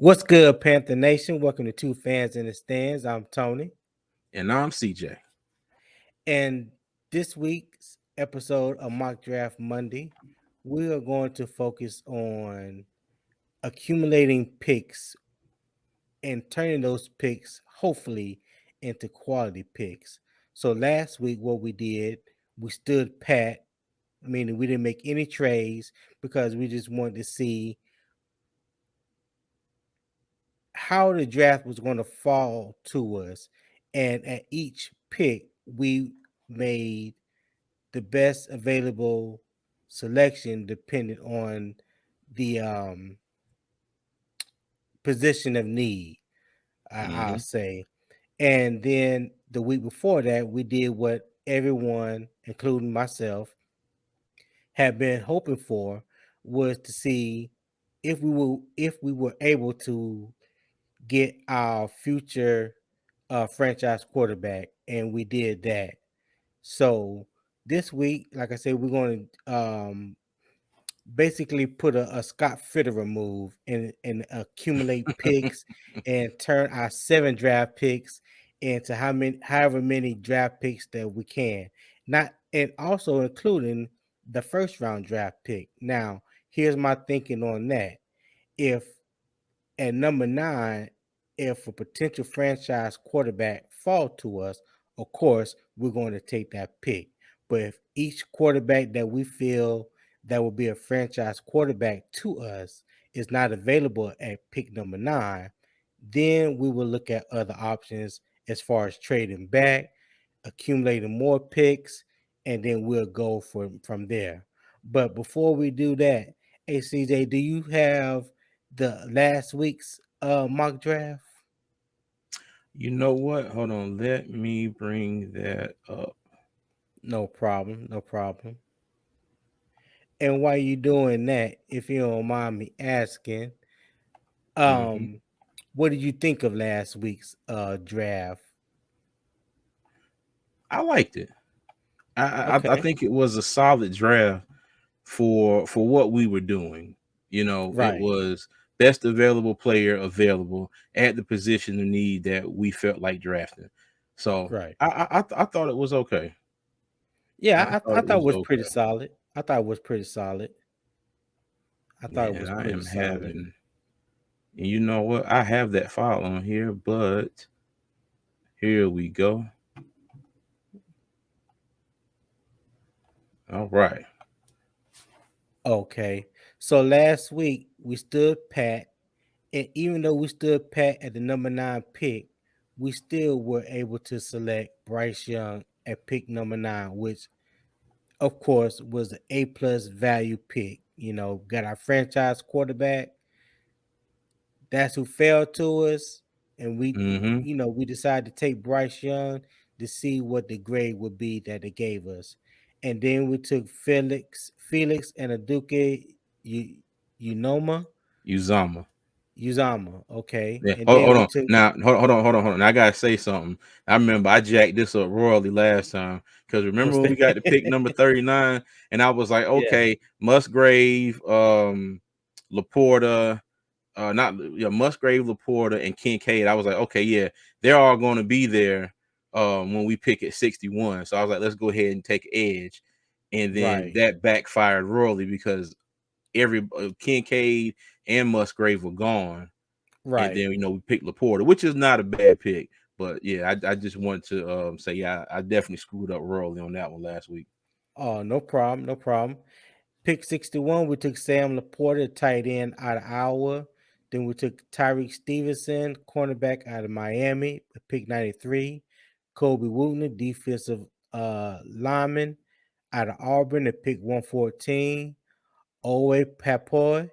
What's good, Panther Nation? Welcome to Two Fans in the Stands. I'm Tony. And I'm CJ. And this week's episode of Mock Draft Monday, we are going to focus on accumulating picks and turning those picks, hopefully, into quality picks. So last week, what we did, we stood pat, meaning we didn't make any trades because we just wanted to see how the draft was going to fall to us. And at each pick, we made the best available selection depending on the position of need, I'll Mm-hmm. say. And then the week before that, we did what everyone, including myself, had been hoping for, was to see if we were able to get our future franchise quarterback, and we did that. So this week, like I said, we're going to basically put a Scott Fitterer move and accumulate picks and turn our 7 draft picks into however many draft picks that we can. Not and also including the first round draft pick. Now, here's my thinking on that. If at number 9, if a potential franchise quarterback fall to us, of course, we're going to take that pick. But if each quarterback that we feel that will be a franchise quarterback to us is not available at pick number 9, then we will look at other options as far as trading back, accumulating more picks, and then we'll go from there. But before we do that, hey CJ, do you have the last week's mock draft? You know what? Hold on. Let me bring that up. No problem, no problem. And while you doing that, if you don't mind me asking, Mm-hmm. um, what did you think of last week's draft? I liked it. I Okay, think it was a solid draft for what we were doing. It right, was best available player available at the position of need that we felt like drafting. So right. I thought it was okay. I Yeah, thought I it thought it was was pretty okay. solid. I thought it was pretty solid. I thought it Man, was I pretty am solid. having, and you know what? I have that file on here, but here we go. All right. Okay, so last week we stood pat, and even though we stood pat at the number 9 pick, we still were able to select Bryce Young at pick number 9, which of course was an A+ value pick. Got our franchise quarterback. That's who fell to us, and Mm-hmm. we decided to take Bryce Young to see what the grade would be that they gave us, and then we took Felix and Aduke Unoma Uzama. Uzama. Okay, Yeah. and Hold then we on. took Now, hold on. Now, I gotta say something. I remember I jacked this up royally last time because remember what's when we that? got to pick number 39, and I was like, Yeah, okay, Musgrave, Laporta, not yeah, Musgrave, Laporta, and Kincaid. I was like, okay, yeah, they're all going to be there when we pick at 61. So I was like, let's go ahead and take edge, and then right, that backfired royally because every Kincaid and Musgrave were gone. And right. then we picked Laporta, which is not a bad pick. But yeah, I just wanted to say yeah, I definitely screwed up royally on that one last week. Oh, no problem, no problem. Pick 61, we took Sam Laporta, tight end out of Iowa. Then we took Tyreek Stevenson, cornerback out of Miami, at pick 93. Kobe Wootner, defensive lineman out of Auburn, at pick 114. Owe Papoy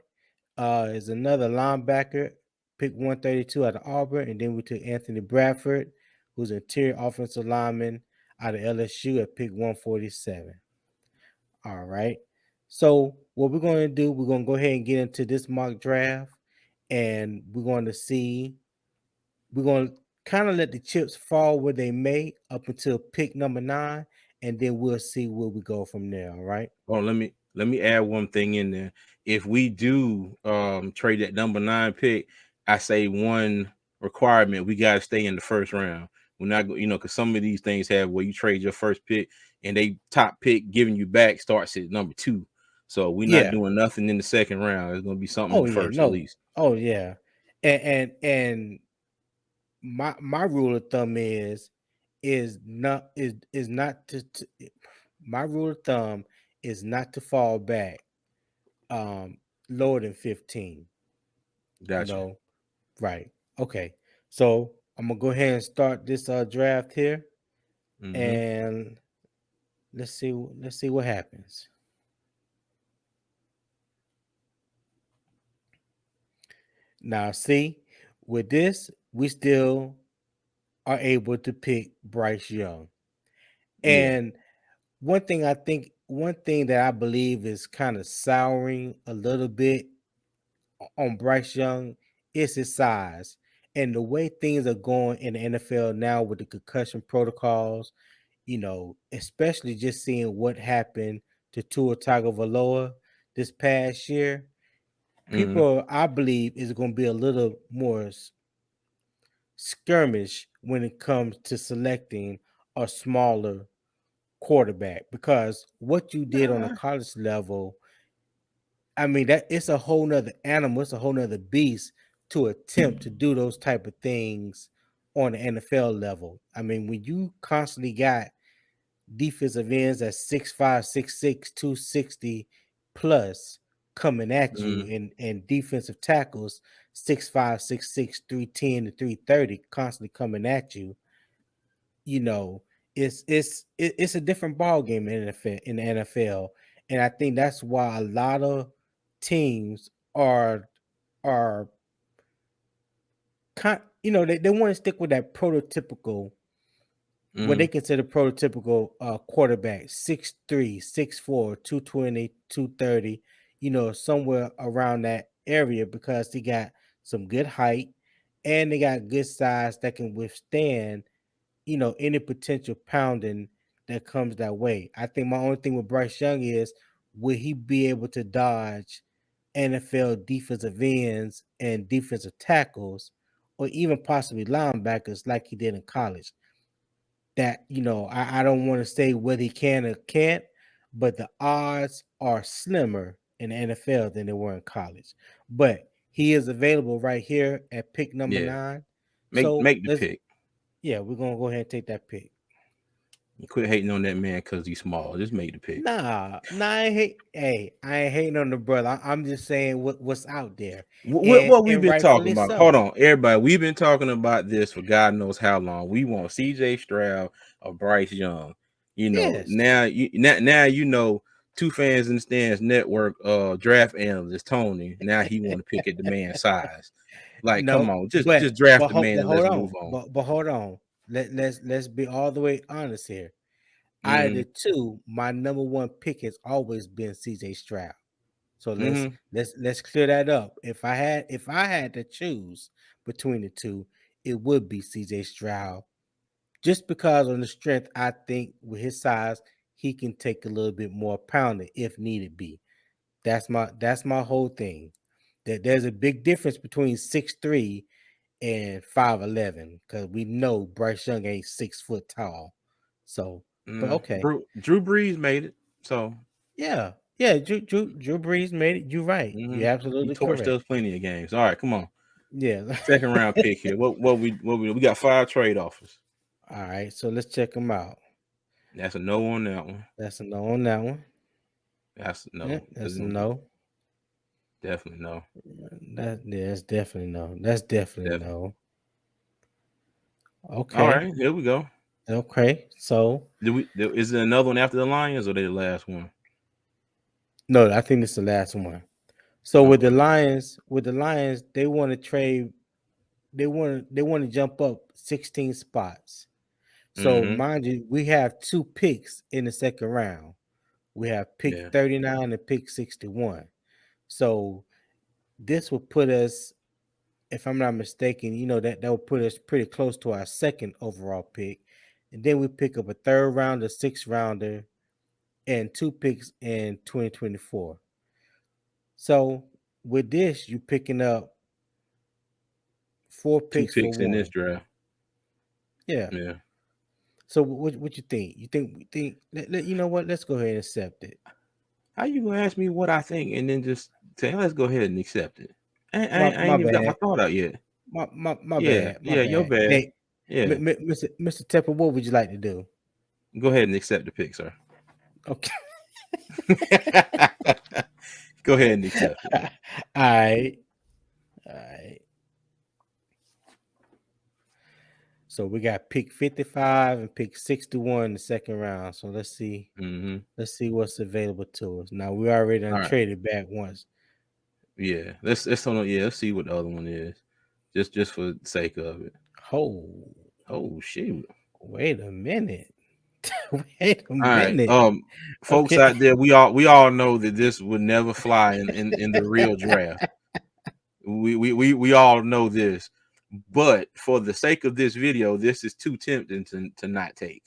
is another linebacker, pick 132 out of Auburn. And then we took Anthony Bradford, who's an interior offensive lineman out of LSU, at pick 147. All right. So what we're going to do, we're going to go ahead and get into this mock draft, and we're going to see. We're going to kind of let the chips fall where they may up until pick number 9, and then we'll see where we go from there. All right. Oh, let me add one thing in there. If we do trade that number 9 pick, I say one requirement: we got to stay in the first round. We're not, because some of these things have where you trade your first pick and they top pick giving you back starts at number 2. So we're not Yeah. doing nothing in the second round. There's gonna be something in Oh the yeah. first at No. least. Oh yeah. And my rule of thumb is not to my rule of thumb is not to fall back um lower than 15. You Gotcha. know, right. Okay. So I'm gonna go ahead and start this draft here, Mm-hmm. and let's see what happens. Now, see, with this, we still are able to pick Bryce Young. Yeah. And one thing that I believe is kind of souring a little bit on Bryce Young is his size. And the way things are going in the NFL now with the concussion protocols, especially just seeing what happened to Tua Tagovailoa this past year, Mm-hmm. people, I believe, is going to be a little more skirmish when it comes to selecting a smaller quarterback, because what you did on a Nah. college level, I mean, that it's a whole nother animal, it's a whole nother beast to attempt to do those type of things on the NFL level. I mean, when you constantly got defensive ends at 6'5", 6'6", 260 plus coming at you, Mm-hmm. and defensive tackles 6'5", 6'6", 310 to 330 constantly coming at you, you know, it's a different ball game in the NFL, and I think that's why a lot of teams are they want to stick with that prototypical, what Mm-hmm. they consider prototypical quarterback, 6'3", 6'4", 220, 230, somewhere around that area, because he got some good height and they got good size that can withstand any potential pounding that comes that way. I think my only thing with Bryce Young is, will he be able to dodge NFL defensive ends and defensive tackles, or even possibly linebackers like he did in college? That I don't want to say whether he can or can't, but the odds are slimmer in the NFL than they were in college. But he is available right here at pick number Yeah. 9. Make So make the pick. we're gonna go ahead and take that pick. You quit hating on that man because he's small. Just make the pick. Nah, I ain't hate. Hey, I ain't hating on the brother. I'm just saying what's out there, What and what we've and been talking rightfully about? Hold so. on, everybody. We've been talking about this for God knows how long. We want C.J. Stroud or Bryce Young. Yes. Now two fans in the stands network draft analyst Tony. Now he want to pick at the man's size. Like, come No, on, just draft the man but and hold let's move on, on. but hold on. Let's be all the way honest here. Out of Mm-hmm. the two, my number one pick has always been C.J. Stroud. So let's Mm-hmm. let's let's clear that up. If I had to choose between the two, it would be C.J. Stroud, just because on the strength, I think with his size, he can take a little bit more pounding if needed be. That's my whole thing. That there's a big difference between 6'3" and 5'11", because we know Bryce Young ain't 6 foot tall. So, but okay. Drew Brees made it. So Yeah. Yeah, Drew Brees made it. You're right. mm-hmm. You're He absolutely torched correct. us plenty of games. All right, come on. Yeah. Second round pick here. We got 5 trade offers. All right, so let's check them out. That's a no on that one. That's a no on that one. That's Yeah, no. that's a no. Definitely no. That's definitely no. That's definitely Definitely. no. All Okay. right, here we go. Okay. So Is there another one after the Lions or they the last one? no, I think this is the last one. So Okay. with the Lions, they want to trade. They want to jump up 16 spots. So Mm-hmm. mind you, we have two picks in the second round. We have pick Yeah. 39 and pick 61. So this will put us, if I'm not mistaken, that will put us pretty close to our second overall pick. And then we pick up a third rounder, sixth rounder, and two picks in 2024. So with this, you're picking up 4 2 picks for picks in this 1. draft. Yeah. Yeah. So what you think? You know what? Let's go ahead and accept it. How you gonna ask me what I think and then just say, let's go ahead and accept it? I My ain't even got my bad. thought out yet. My Yeah, bad. My yeah, your bad. bad. Hey, Yeah. Mr. Tepper, what would you like to do? Go ahead and accept the pick, sir. Okay. Go ahead and accept it. All right. All right. So we got pick 55 and pick 61 in the second round. So let's see. Mm-hmm. Let's see what's available to us. Now we already All done right. traded back once. Yeah. Let's hold on. Yeah, let's see what the other one is. Just for the sake of it. Oh, Oh shoot. wait a minute. Wait a All right. minute. Folks Okay. out there, we all know that this would never fly in the real draft. We all know this. But for the sake of this video, this is too tempting to not take.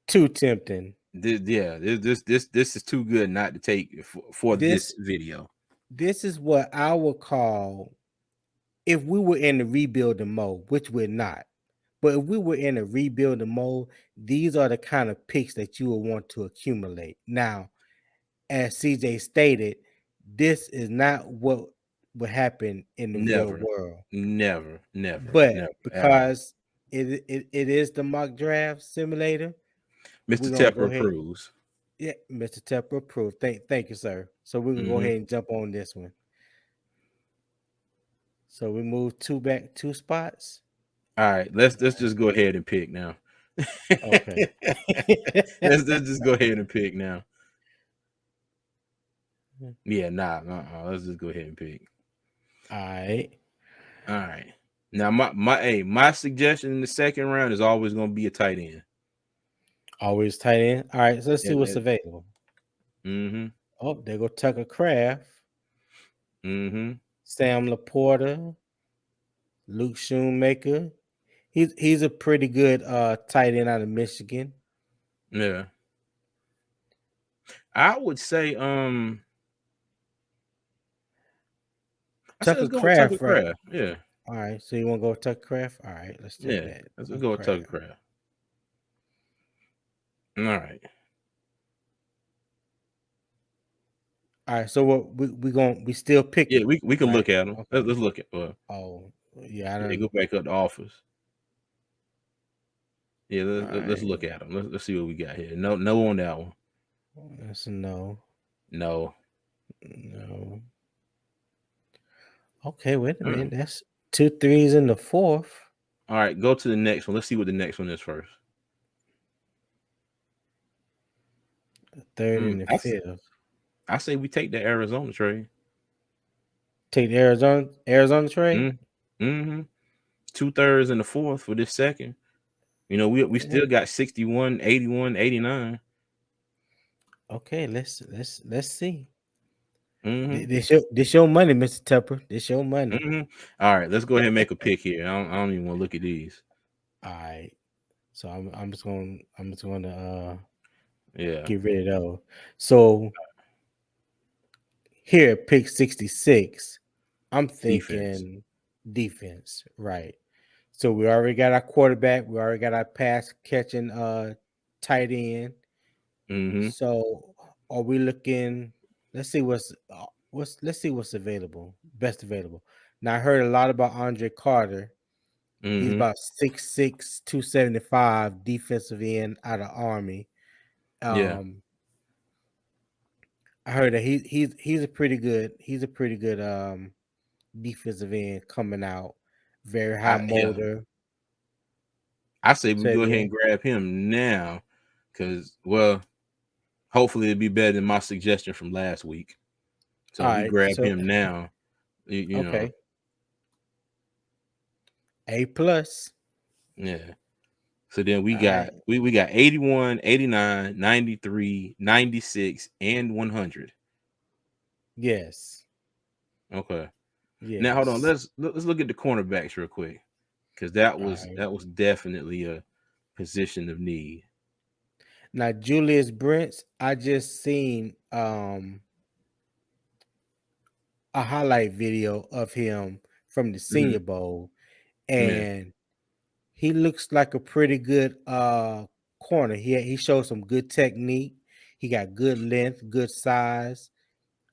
Too tempting. This is too good not to take for this This video. this is what I would call if we were in the rebuilding mode, which we're not. But if we were in a rebuilding mode, these are the kind of picks that you will want to accumulate. Now, as CJ stated, this is not what would happen in the real Never, world. never, never, But never at all. because it is the mock draft simulator, Mr. we're gonna go Tepper ahead. approves. Yeah, Mr. Tepper approved. Thank you, sir. So we're gonna go Mm-hmm. ahead and jump on this one. So we move two spots. All right, let's just go ahead and pick now. Okay. let's just go ahead and pick now. Yeah, let's just go ahead and pick. All right. All right. Now my suggestion in the second round is always going to be a tight end. Always tight end. All right, so let's see what's Yeah. available. Mm-hmm. Oh, there go Tucker Craft, Mm-hmm. Sam Laporta, Luke Shoemaker. He's a pretty good tight end out of Michigan. Yeah. I would say I said Tucker let's go with Tucker Craft, right? Craft. Yeah. All right, so you want to go with Tucker Craft? All right, let's do Yeah. that. Let's Tucker go with Tucker Craft. Craft. All right. All right, so what we still Yeah, picking, we can right? look at them. Okay. Let's look at Oh, yeah, I yeah, don't. go back up to office. Yeah, All let's right, look at them. Let's see what we got here. No on that one. that's a no. No. No. Okay, wait a All right. minute. That's 2 threes in the fourth. All right, go to the next one. Let's see what the next one is first. Third and the fifth. I say we take the Arizona trade. Take the Arizona trade. Mm-hmm. 2/3 and the fourth for this second. You know, we Yeah. still got 61, 81, 89. Okay, let's see. Mm-hmm. This your money, Mr. Tepper. This your money. Mm-hmm. All right, let's go ahead and make a pick here. I don't even want to look at these. All right. So I'm just gonna Yeah. get rid of those. So here at pick 66, I'm Defense. thinking defense, right? So we already got our quarterback, we already got our pass catching tight end. Mm-hmm. So are we looking? Let's see let's see what's available, best available. Now I heard a lot about Andre Carter. He's Mm-hmm. about 6'6", 275 defensive end out of Army. Yeah. I heard that he's a pretty good defensive end coming out, very high Yeah. motor. I say we Say go ahead again. and grab him now, because hopefully it'll be better than my suggestion from last week. So All if we right, grab so him now, you know, okay, A plus. yeah. So then we All right, got we got 81, 89, 93, 96, and 100. yes, Okay. Now hold on. yes. Let's look at the cornerbacks real quick, because All right. that was definitely a position of need. Now Julius Brents, I just seen a highlight video of him from the Hmm. Senior Bowl, Yeah. and he looks like a pretty good corner. He showed some good technique. He got good length, good size.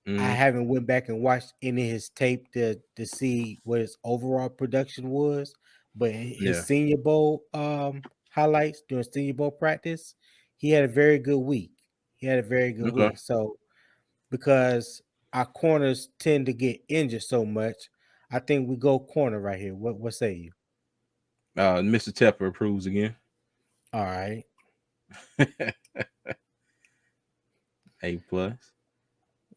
I Hmm. haven't went back and watched any of his tape to see what his overall production was, but his Yeah. Senior Bowl highlights during Senior Bowl practice, he had a very good week. He had a very good Okay. week. So because our corners tend to get injured so much, I think we go corner right here. What say you? Mr. Tepper approves again. All right. A+.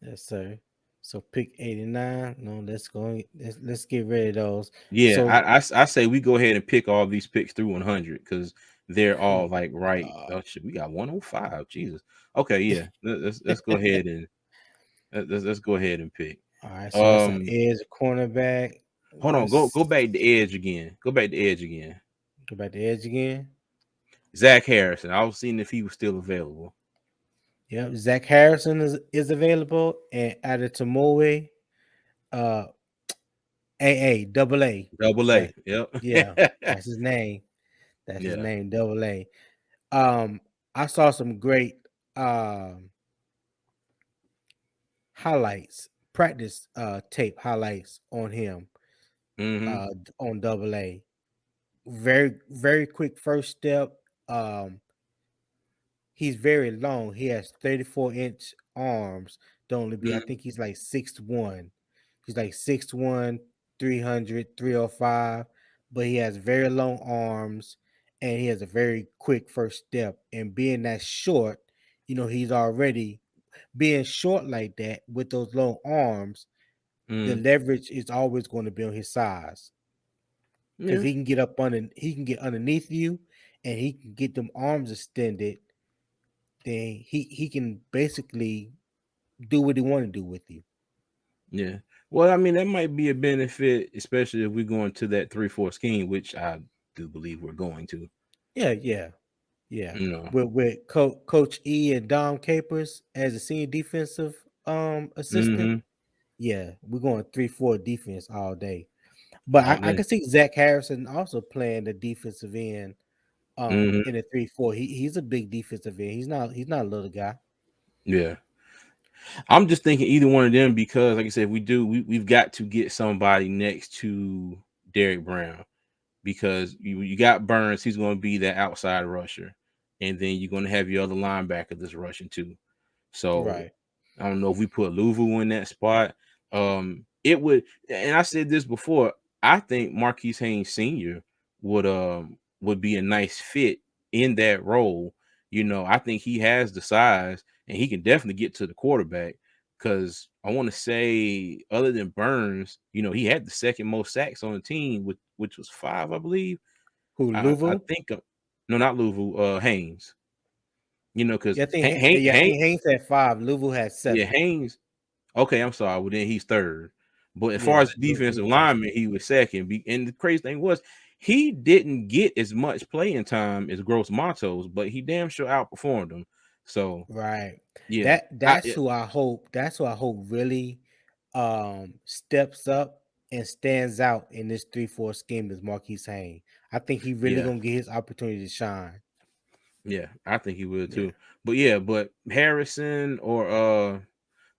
Yes, sir. So pick 89. No, let's get rid of those. Yeah, So I say we go ahead and pick all these picks through 100 because they're all like right. uh, Oh shit, we got 105. Jesus. Okay, yeah. Let's go ahead and let's go ahead and pick. all right, so that's an Um, edge cornerback. hold on. Go Let's back to Edge again. Go back to Edge again. go back to edge again. Zach Harrison. I was seeing if he was still available. Yep, Zach Harrison is available, and Adetomoe, uh, AA. Double A. That Yep. yeah, that's his name. That's his Yeah. name, AA. Um, I saw some great um highlights, practice tape highlights on him Mm-hmm. on AA. Very quick first step. Um, he's very long. He has 34-inch arms. Don't only be, I Mm-hmm. think he's like 6'1". He's like 6'1", 300, 305, but he has very long arms and he has a very quick first step. And being that short, he's already being short like that with those long arms, the Mm. leverage is always going to be on his size. Because Yeah. he can get underneath you and he can get them arms extended, then he can basically do what he want to do with you. Yeah. Well, I mean, that might be a benefit, especially if we're going to that 3-4 scheme, which I do believe we're going to. Yeah, yeah, yeah. You know. With Coach E and Dom Capers as a senior defensive assistant. Mm-hmm. Yeah, we're going 3-4 defense all day. But All I day. can see Zach Harrison also playing the defensive end Mm-hmm. in a 3-4. He's a big defensive end. He's not a little guy. Yeah. I'm just thinking either one of them because, like I said, we've got to get somebody next to Derek Brown because you got Burns, he's going to be that outside rusher, and then you're going to have your other linebacker that's rushing too. So Right. I don't know if we put Louvu in that spot. It would, and I said this before. I think Marquise Haynes Sr. would be a nice fit in that role. I think he has the size and he can definitely get to the quarterback. Because I want to say, other than Burns, he had the second most sacks on the team, which was 5, I believe. Who, I Louvu? think, no, not Louvu, Haynes. Because Yeah, I think Haynes had 5. Louvu had yeah, 7. Haynes. Okay, I'm sorry. Well, then he's third. But as far Yeah, as the defensive Louvu had lineman, 7. he was second. And the crazy thing was, he didn't get as much playing time as Gross Matos, but he damn sure outperformed him. So Right. yeah, That's who I hope. That's who I hope really steps up and stands out in this 3-4 scheme is Marquise Haynes. I think he really yeah, gonna get his opportunity to shine. yeah. I think he will Yeah. too. But yeah, but Harrison or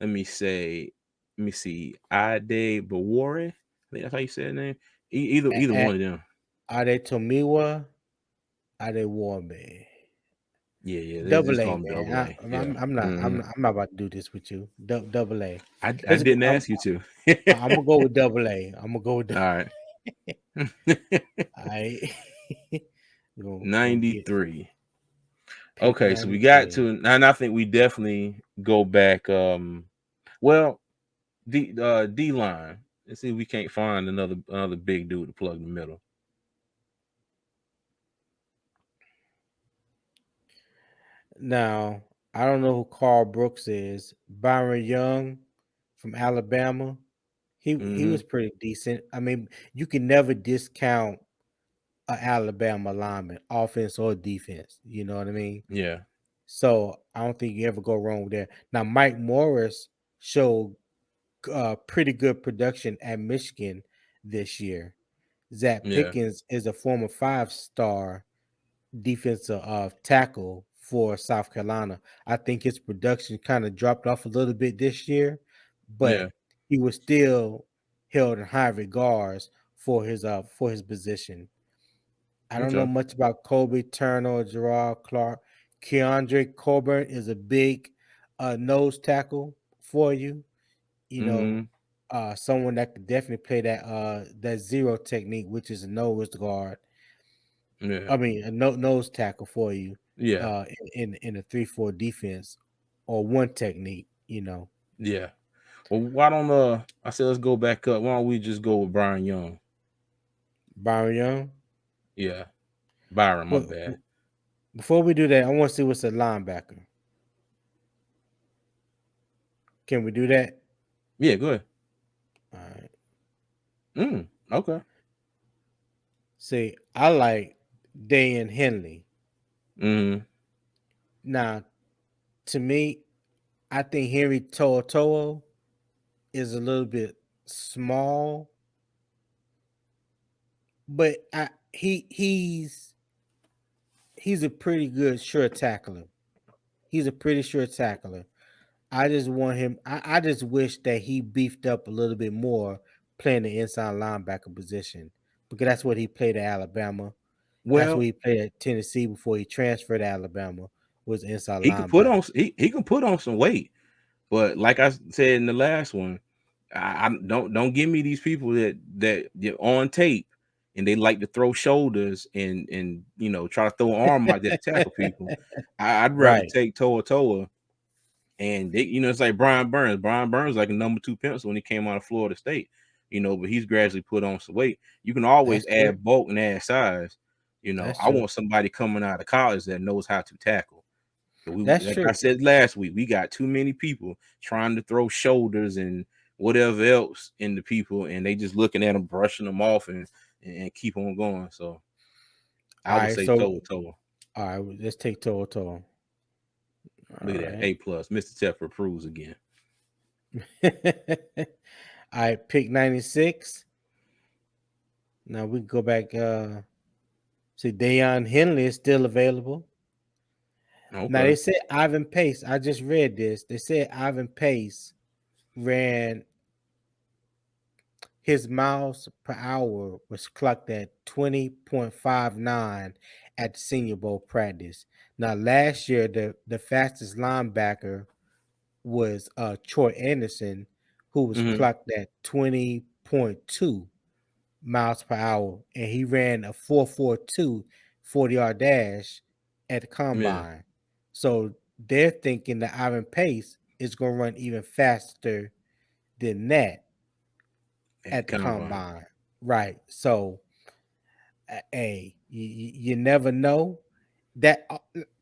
let me say, let me see, Ade Bawore. I think that's how you say his name. Either At one of them. Are they Tomiwa? Are they Warman? Yeah, yeah. They Double just call A, him man. Double A. Yeah. I'm not about to do this with you. Double A. I Let's. didn't ask you to. I'm gonna go with Double A. I'm gonna go with. All right. I gonna get 93. pick Okay, so we got 93. to, and I think we definitely go back. Well, D line. Let's see if we can't find another big dude to plug in the middle. Now, I don't know who Carl Brooks is. Byron Young from Alabama. He Mm-hmm. was pretty decent. I mean, you can never discount a Alabama lineman, offense or defense. You know what I mean? Yeah. So I don't think you ever go wrong there. Now, Mike Morris showed pretty good production at Michigan this year. Zach Yeah. Pickens is a former 5-star defensive tackle for South Carolina. I think his production kind of dropped off a little bit this year, Yeah. but he was still held in high regards for his position. I don't know Okay. much about Kobe Turner or Gerard Clark. Keandre Coburn is a big nose tackle for you. You know, Mm-hmm. someone that could definitely play that zero technique, which is a nose guard. Yeah. I mean, a nose tackle for you Yeah. in a 3-4 defense or one technique. You know, Yeah. Well, why don't I said let's go back up. Why don't we just go with Brian Young? Byron Young. Yeah. Byron, my But bad. before we do that, I want to see what's a linebacker. Can we do that? Yeah, go ahead. All right. Okay. See, I like Dan Henley. Mm-hmm. Now, to me, I think Henry To'o is a little bit small, but he's a pretty good sure tackler. He's a pretty sure tackler. I just want him. I just wish that he beefed up a little bit more playing the inside linebacker position because that's what he played at Alabama. That's what Well, he played at Tennessee before he transferred to Alabama was inside he could put linebacker. on he can put on some weight, but like I said in the last one, I don't give me these people that get on tape and they like to throw shoulders and try to throw an arm out there to tackle people. I'd rather Right. take Toa and it's like Brian Burns. Brian Burns like a number 2 pencil when he came out of Florida State, but he's gradually put on some weight. You can always That's true. add bulk and add size. That's I true. want somebody coming out of college that knows how to tackle. That's Like I true. said last week, we got too many people trying to throw shoulders and whatever else into people, and they just looking at them, brushing them off, and keep on going. So All I would right. say So Toa. all right, let's take To'o. Look All at that, right. A+. Mr. Tepper approves again. All right, pick 96. Now we go back. See, Deion Henley is still available. Now Okay. they said Ivan Pace. I just read this. They said Ivan Pace ran his miles per hour was clocked at 20.59 at the Senior Bowl practice. Now last year the fastest linebacker was Troy Anderson, who was Hmm. clocked at 20.2 miles per hour, and he ran a 4.42 40-yard dash at the Yeah, combine. So they're thinking that Ivan Pace is going to run even faster than that at the at the combine. combine. Right. So, hey, you never know. That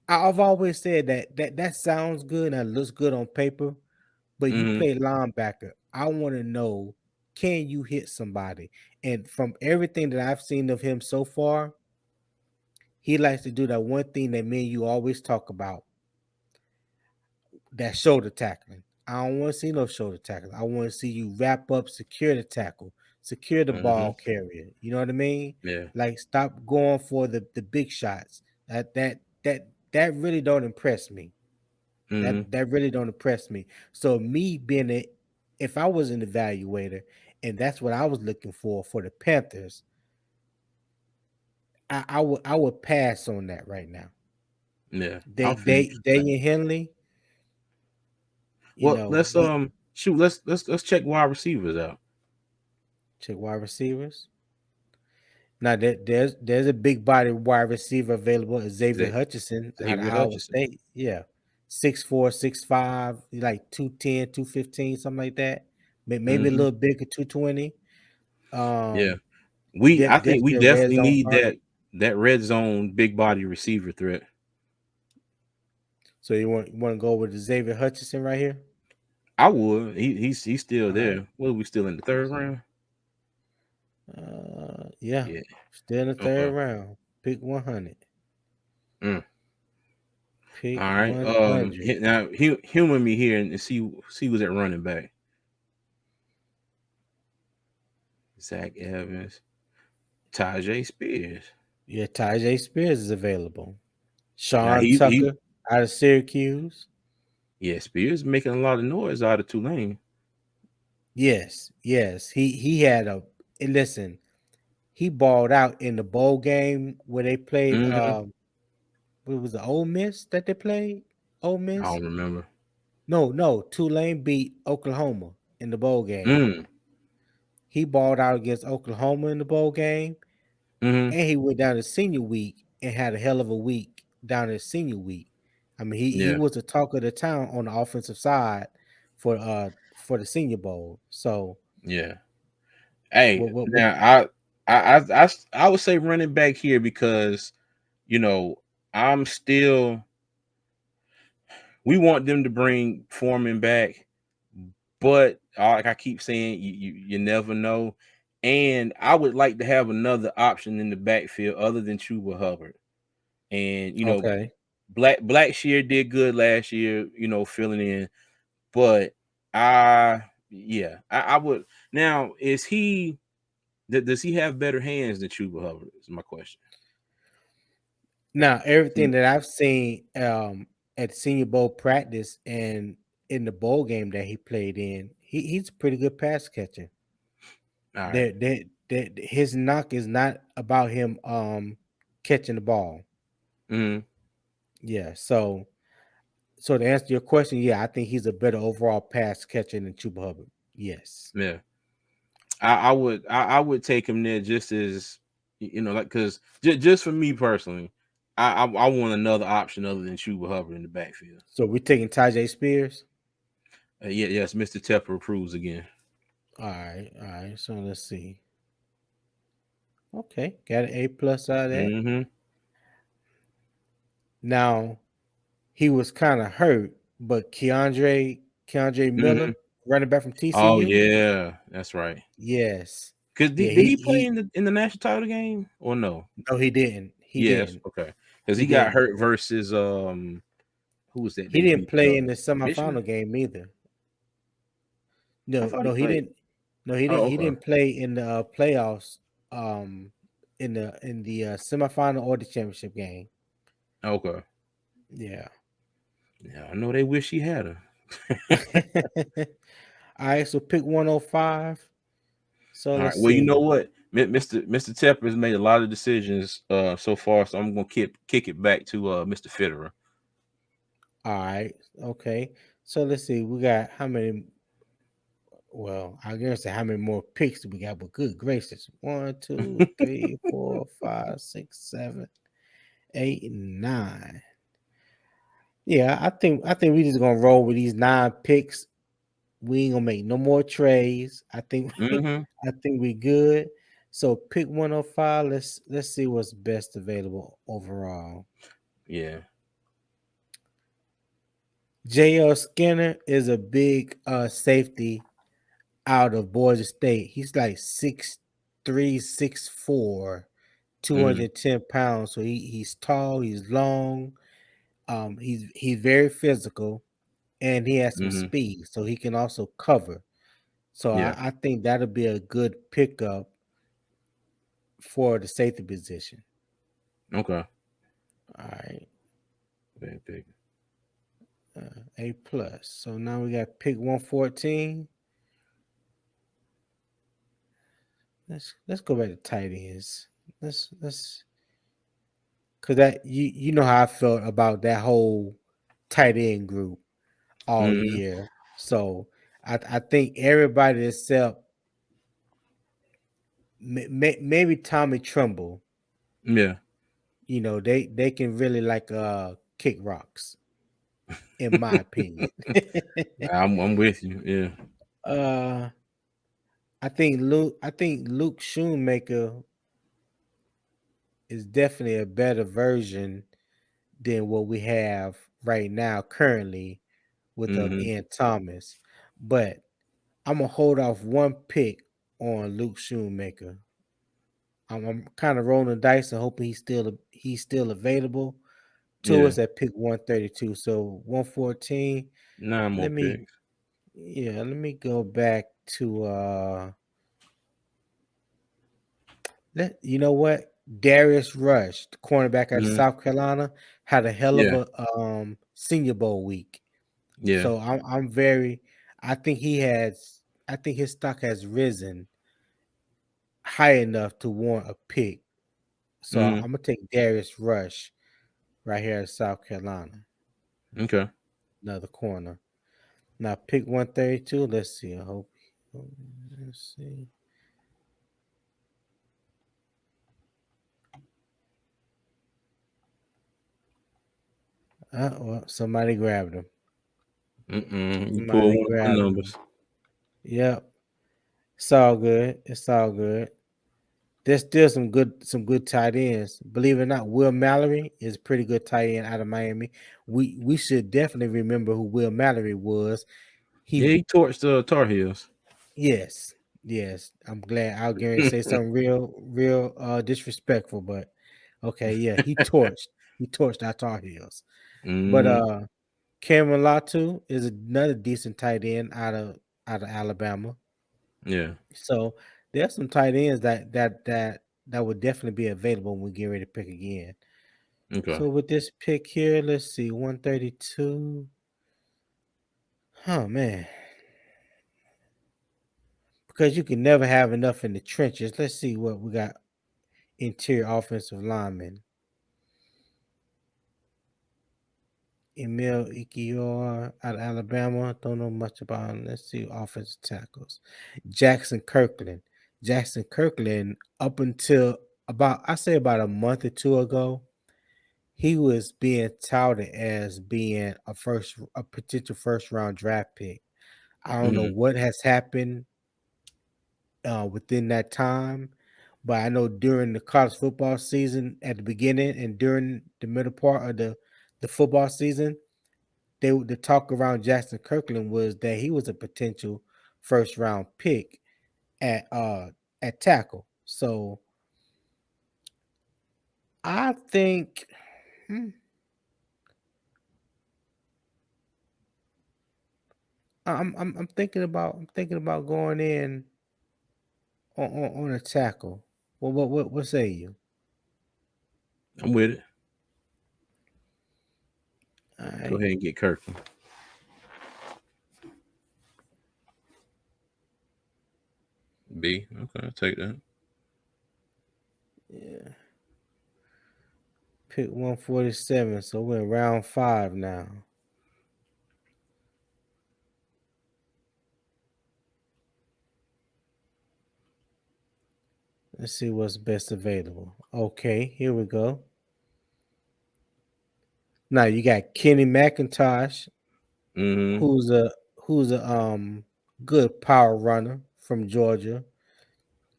I've always said that sounds good and looks good on paper, but you Hmm. play linebacker. I want to know, can you hit somebody? And from everything that I've seen of him so far, he likes to do that one thing that me and you always talk about, that shoulder tackling. I don't want to see no shoulder tackling. I want to see you wrap up, secure the tackle, secure the Hmm. ball carrier. You know what I mean? Yeah. Like stop going for the big shots. That really don't impress me. Hmm. That really don't impress me. So me being a, if I was an evaluator and that's what I was looking for the Panthers, I would pass on that right now. Yeah. I feel what you're saying. Daniel Henley, you Well, know, let's shoot. Let's check wide receivers out. check wide receivers. Now there's a big body wide receiver available, Xavier Za- Hutchinson out of Xavier Iowa Hutchinson. State. Yeah. 6'4", 6'5", like 210, 215, something like that. Maybe a Hmm. little bigger, 220. Yeah. Um, I think we definitely a red definitely zone need target. that red zone big body receiver threat. So you want to go with the Xavier Hutchinson right here? I would. He's still All right. there. What are we still in the third round? Yeah, Yeah. still in the Okay. third round. Pick 100. Mm. Pick All right. 100. Now humor me here and see who's at running back. Zach Evans, Tajay Spears. Yeah, Tajay Spears is available. Now Sean he Tucker out of Syracuse. yeah, Spears making a lot of noise out of Tulane. Yes, yes. He had a listen. He balled out in the bowl game where they played. Mm-hmm. What was the Ole Miss that they played? Ole I Miss? don't remember. No, no. Tulane beat Oklahoma in the bowl game. Mm. He balled out against Oklahoma in the bowl game, Mm-hmm. and he went down to senior week and had a hell of a week down at senior week. I mean, he Yeah, was the talk of the town on the offensive side for the Senior Bowl. So yeah. Hey, what now I would say running back here because you know I'm still. We want them to bring Foreman back, but like I keep saying, you never know. And I would like to have another option in the backfield other than Chuba Hubbard. And okay. Blackshear did good last year, filling in. But I would now. Does he have better hands than Chuba Hubbard? Is my question. Now everything Mm, that I've seen at Senior Bowl practice and in the bowl game that he played in, he's a pretty good pass catcher. all right. His knock is not about him catching the ball. Mm, Yeah, so to answer your question, yeah, I think he's a better overall pass catcher than Chuba Hubbard. Yes. yeah. I would take him there just as like because just for me personally, I want another option other than Chuba Hubbard in the backfield. So we're taking Tajay Spears. Yes, Mr. Tepper approves again. All right. So let's see. Okay, got an A+ out of that. Mm-hmm. Now he was kind of hurt, but Keandre Mm-hmm. Miller, running back from Oh TCU. yeah, that's right. Yes. Cause Yeah, did he play in the national title game or no? no, he didn't. He Yes, didn't. okay. Because He he got didn't. hurt versus who was that He they didn't beat? play in the Michigan? semifinal game either. I No, thought he no, he played. didn't. No, he didn't. Oh, He okay. didn't play in the playoffs. Um, in the semifinal or the championship game. Okay. Yeah. Yeah, I know they wish he had her. All right. So pick 105. So All right. let's Well, you know see. what? Mr. Tepper has made a lot of decisions so far, so I'm gonna kick it back to Mr. Fitterer. All right. Okay. So let's see. We got how many? Well, I guess how many more picks do we got? But good gracious, 1, 2, 3, 4, 5, 6, 7, 8, 9. Yeah, I think we just gonna roll with these 9 picks. We ain't gonna make no more trades. I think Mm-hmm. I think we good. So pick 105. Let's see what's best available overall. Yeah. JL Skinner is a big safety out of Boise State. He's like 6'3", 6'4", two Mm-hmm. hundred ten pounds. So he's tall, he's long, he's very physical, and he has some Mm-hmm. speed, so he can also cover. So Yeah. I think that'll be a good pickup for the safety position. Okay. All right, Bad pick. A+. So now we got pick 114. Let's go back to tight ends. Let's because that you know how I felt about that whole tight end group all Mm-hmm. year. So I think everybody except maybe Tommy Trumbull, Yeah. they can really like kick rocks, in my opinion. I'm with you. Yeah. uh I think Luke Shoemaker is definitely a better version than what we have right now currently with Mm-hmm. Ian Thomas. But I'm gonna hold off one pick on Luke Shoemaker. I'm kind of rolling the dice and hoping he's still available to Yeah. us at pick 132. So 114. 9 more Let me picks. let me go back to You know what? Darius Rush, the cornerback at Hmm. South Carolina, had a hell of Yeah, a Senior Bowl week. yeah. So I'm very. I think he has. I think his stock has risen high enough to warrant a pick. So I'm Hmm. gonna take Darius Rush right here at South Carolina, Okay. another corner. Now pick 132. Let's see. I hope. Let's see. Well, somebody grabbed him. You pull Somebody one of my grabbed him. numbers. Yep. It's all good. It's all good. There's still some good tight ends. Believe it or not, Will Mallory is a pretty good tight end out of Miami. We should definitely remember who Will Mallory was. Yeah, He he torched the Tar Heels. Yes, yes. I'm glad I'll Gary say something real disrespectful, but okay, yeah, he torched our Tar Heels. But Hmm. Cameron Latu is another decent tight end out of Alabama. Yeah. So there's some tight ends that would definitely be available when we get ready to pick again. Okay. So with this pick here, let's see, 132. Oh man, because you can never have enough in the trenches. Let's see what we got. Interior offensive lineman. Emil Ikior out of Alabama. Don't know much about him. Let's see. Offensive tackles. Jackson Kirkland. Jackson Kirkland, up until I say about a month or two ago, he was being touted as being a potential first round draft pick. I don't know Hmm. what has happened within that time, but I know during the college football season at the beginning and during the middle part of the football season, the talk around Jackson Kirkland was that he was a potential first round pick at uh at tackle. So I think hmm, I'm thinking about going in on a tackle. What say you? I'm with it. All Go right. ahead and get Kirkland. B. Okay, I'll take that. Yeah. Pick 147. So we're in round 5 now. Let's see what's best available. Okay, here we go. Now you got Kenny McIntosh, Hmm. who's a who's a good power runner from Georgia.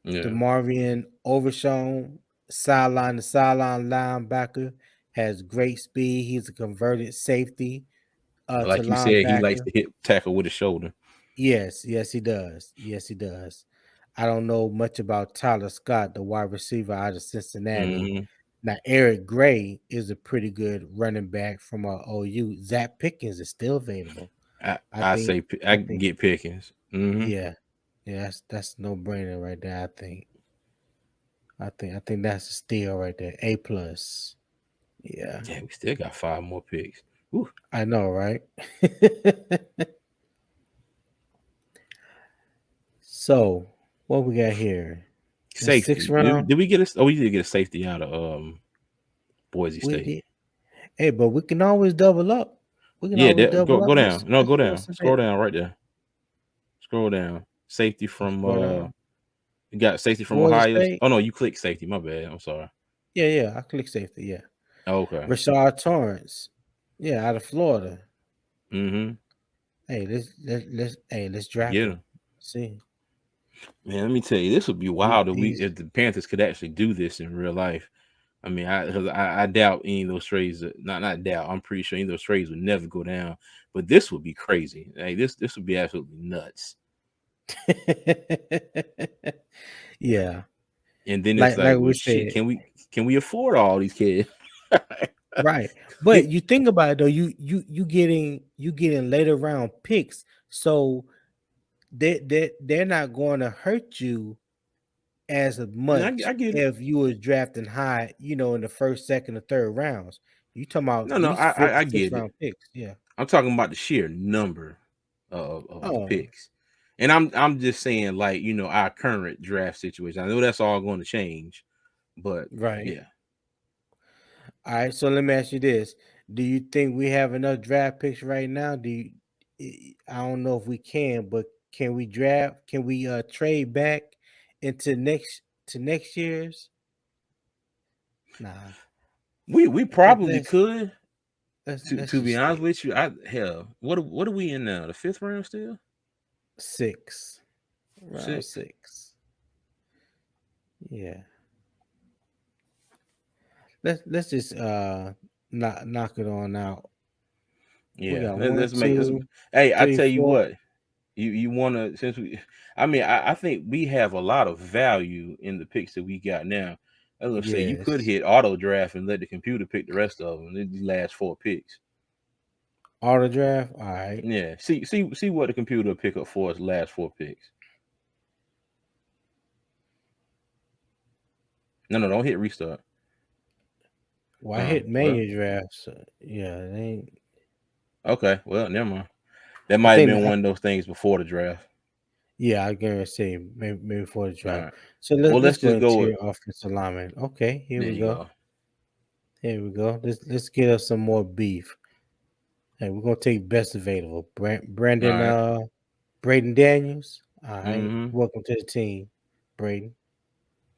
Yeah. DeMarvian Overshown, sideline to sideline linebacker, has great speed. He's a converted safety to Like you said, he likes linebacker. to hit tackle with his shoulder. Yes, he does. Yes, he does. I don't know much about Tyler Scott, the wide receiver out of Cincinnati. Hmm. Now, Eric Gray is a pretty good running back from OU. Zach Pickens is still available. I I think. say I I think. get Pickens. Hmm. Yeah, yeah. That's no brainer right there. I think that's a steal right there. A+. Yeah, Yeah, we still got 5 more picks. Whew. I know, right? So, what we got here? The sixth Safety. Did, round. did we get a? Oh, we did get a safety out of Boise We State. did. Hey, but we can always double up. We can Yeah, always double up. go Let's down. No, let's go see what's down. Scroll available. down right there. Scroll down. Safety Let's from go down. you got safety from Boise Ohio. State. Oh no, you click safety. My bad. I'm sorry. Yeah. I click safety. Yeah. Oh, okay. Rashard Torrance. Yeah, out of Florida. Mm-hmm. Hey, let's draft Get him. him. See, Man, let me tell you, this would be he, wild if we he's if the Panthers could actually do this in real life. I mean, I doubt any of those trades. Not doubt. I'm pretty sure any of those trades would never go down. But this would be crazy. Like this would be absolutely nuts. yeah. And then it's Like like, we well, shit. said, Can we afford all these kids? right. But you think about it though, you getting later round picks, so they're not going to hurt you as Yeah, much I get it. if you was drafting high, in the first, second, or third rounds. You talking about No, these fifth I and sixth get it. round picks? Yeah. I'm talking about the sheer number of Oh, picks. And I'm just saying, like, our current draft situation. I know that's all going to change, but right. yeah. All right. So let me ask you this: do you think we have enough draft picks right now? Do you? I don't know if we can, but can we draft? Can we trade back into next year's? Nah. We probably Let's could. let's To be just honest say with you, hell, what are we in now? The fifth round still? six, round Six? six. Yeah. Let's just knock it on out. We Yeah. got one, Let's two, hey, I three, tell you four. what, you wanna since we I think we have a lot of value in the picks that we got now. I was gonna say you could Yes. hit auto draft and let the computer pick the rest of them. These last four picks. Auto draft. All right. Yeah. See what the computer will pick up for us last four picks. No, don't hit restart. Well, I hit Well, manual draft. So yeah, it ain't. okay. Well, never mind. That I might have think. been one of those things before the draft. Yeah, I gonna say maybe before the All draft. right. So Well, let's let's go just go into with your offensive lineman. Okay, here there we you go. go. Here we go. Let's get us some more beef. Hey, we're gonna take best available. All Brandon right. Braden Daniels. All right. Mm-hmm. Welcome to the team, Braden.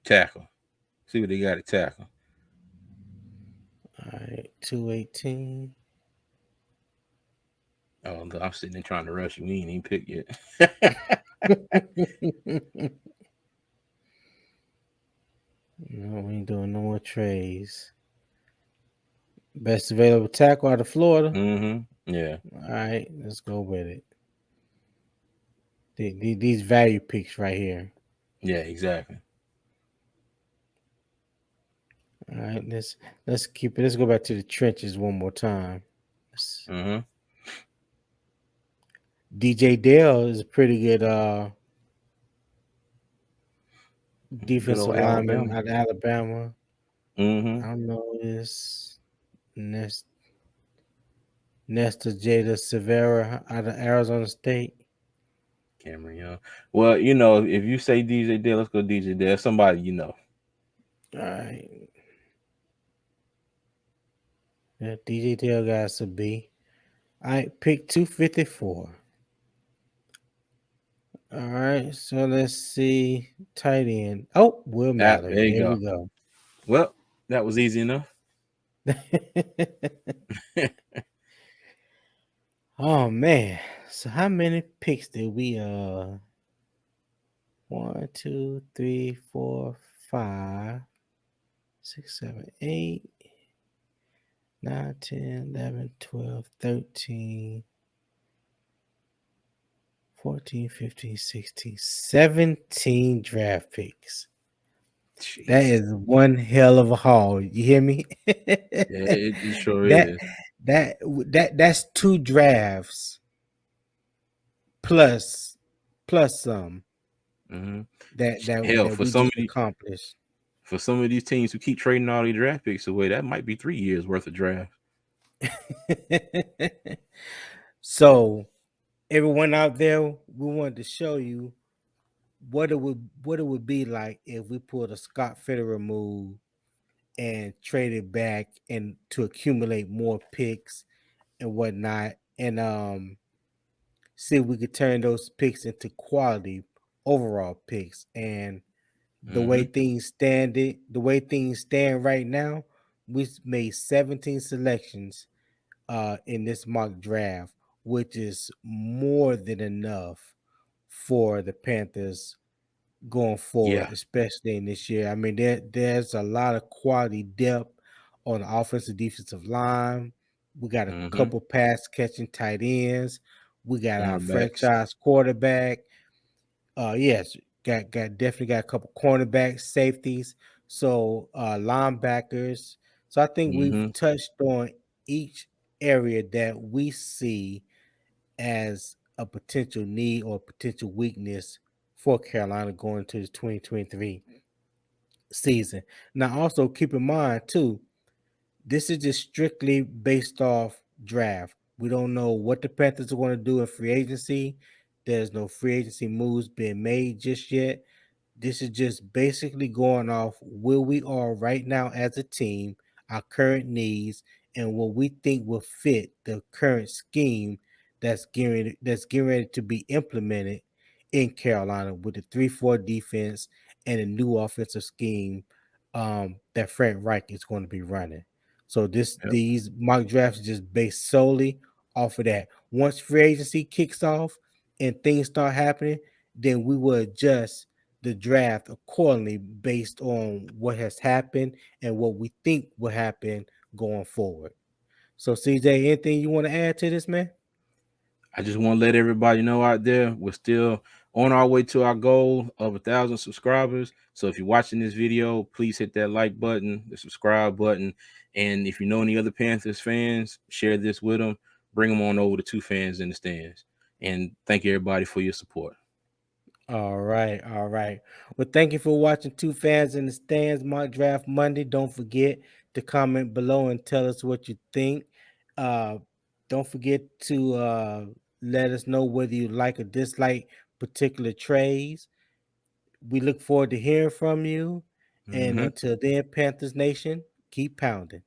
Tackle. See what they got to tackle. All right, 218. Oh, look, I'm sitting there trying to rush you. We ain't even picked yet. No, we ain't doing no more trades. Best available tackle out of Florida. Mm-hmm. Yeah. All right, let's go with it. These value picks right here. Yeah, exactly. All right, let's keep it. Let's go back to the trenches one more time. Mm-hmm. DJ Dale is a pretty good Good defensive old lineman Alabama. out of Alabama. Mm-hmm. I don't know this Nesta Jada Severa out of Arizona State. Cameron Young. Well, if you say DJ Dale, let's go DJ Dale. Somebody you know. All right, yeah, DJ Dale got us a B. All right, pick 254. All right, so let's see. Tight end. Oh, Will Ah, Mallory. there you There go. we go. Well, that was easy enough. Oh man. So how many picks did we one, two, three, four, five, six, seven, 8, 9, 10, 11, 12, 13, 14, 15, 16, 17 draft picks. That Jeez. is one hell of a haul. You hear me? Yeah, it sure that is. that's two drafts plus some Mm-hmm. Hell, that we just accomplished. for some of these teams who keep trading all these draft picks away, that might be 3 years worth of draft. So everyone out there, we wanted to show you what it would be like if we pulled a Scott Fitterer move and traded back and to accumulate more picks and whatnot, and see if we could turn those picks into quality overall picks. And Mm-hmm. the way things stand right now, we made 17 selections in this mock draft, which is more than enough for the Panthers going forward, Yeah. especially in this year. I mean, there's a lot of quality depth on the offensive defensive line. We got a Mm-hmm. couple pass catching tight ends. We got our Cornerbacks. franchise quarterback. Yes, got definitely got a couple cornerbacks, safeties, so linebackers. So I think we've Mm-hmm. touched on each area that we see as a potential need or potential weakness for Carolina going to the 2023. season. Now, also keep in mind too, this is just strictly based off draft. We don't know what the Panthers are going to do in free agency. There's no free agency moves being made just yet. This is just basically going off where we are right now as a team, our current needs, and what we think will fit the current scheme that's getting ready to be implemented in Carolina with the 3-4 defense and a new offensive scheme that Frank Reich is going to be running. So Yep. these mock drafts are just based solely off of that. Once free agency kicks off and things start happening, then we will adjust the draft accordingly based on what has happened and what we think will happen going forward. So, CJ, anything you want to add to this, man? I just want to let everybody know out there we're still on our way to our goal of 1,000 subscribers. So if you're watching this video, please hit that like button, the subscribe button, and if you know any other Panthers fans, share this with them. Bring them on over to Two Fans in the Stands. And thank you everybody for your support. All right, all right. Well, thank you for watching Two Fans in the Stands Mock Draft Monday. Don't forget to comment below and tell us what you think. Uh, don't forget to let us know whether you like or dislike particular trades. We look forward to hearing from you. And Mhm. until then, Panthers Nation, keep pounding.